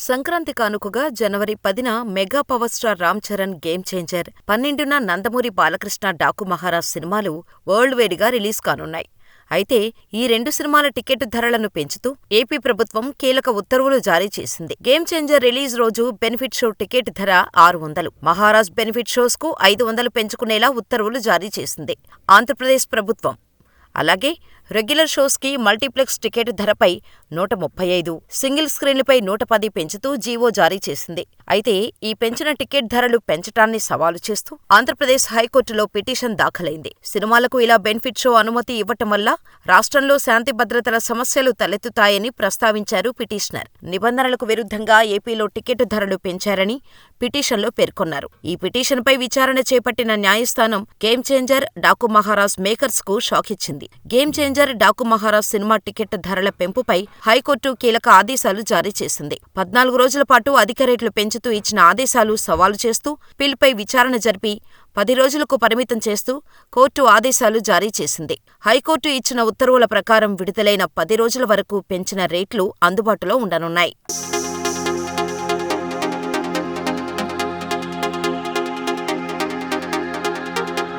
సంక్రాంతి కానుకగా జనవరి 10న mega power star Ram Charan game changer, 12న నందమూరి బాలకృష్ణ డాకు మహారాజ్ సినిమాలు వరల్డ్ వైడ్గా రిలీజ్ కానున్నాయి. అయితే ఈ రెండు సినిమాల టికెట్ ధరలను పెంచుతూ ఏపీ ప్రభుత్వం కీలక ఉత్తర్వులు జారీ చేసింది. గేమ్ చేంజర్ రిలీజ్ రోజు బెనిఫిట్ షో టికెట్ ధర 600, మహారాజ్ బెనిఫిట్ షోస్కు 500 పెంచుకునేలా ఉత్తర్వులు జారీ చేసింది ఆంధ్రప్రదేశ్ ప్రభుత్వం. అలాగే రెగ్యులర్ షోస్కి మల్టీప్లెక్స్ టికెట్ ధరపై 135, సింగిల్ స్క్రీన్లపై 110 పెంచుతూ జీవో జారీ చేసింది. అయితే ఈ పెంచిన టికెట్ ధరలు పెంచటాన్ని సవాలు చేస్తూ ఆంధ్రప్రదేశ్ హైకోర్టులో పిటిషన్ దాఖలైంది. సినిమాలకు ఇలా బెనిఫిట్ షో అనుమతి ఇవ్వటం వల్ల రాష్ట్రంలో శాంతి భద్రతల సమస్యలు తలెత్తుతాయని ప్రస్తావించారు పిటిషనర్. నిబంధనలకు విరుద్ధంగా ఏపీలో టికెట్ ధరలు పెంచారని పిటిషన్లో పేర్కొన్నారు. ఈ పిటిషన్పై విచారణ చేపట్టిన న్యాయస్థానం గేమ్ చేంజర్, డాకు మహారాజ్ మేకర్స్కు షాకిచ్చింది. Game changer, Daaku Maharaj cinema ticket ధరల పెంపుపై హైకోర్టు కీలక ఆదేశాలు జారీ చేసింది. 14 రోజుల పాటు అధిక రేట్లు పెంచుతూ ఇచ్చిన ఆదేశాలు సవాలు చేస్తూ పిల్పై విచారణ జరిపి 10 రోజులకు పరిమితం చేస్తూ కోర్టు ఆదేశాలు జారీ చేసింది. హైకోర్టు ఇచ్చిన ఉత్తర్వుల ప్రకారం విడుదలైన 10 రోజుల వరకు పెంచిన రేట్లు అందుబాటులో ఉండనున్నాయి.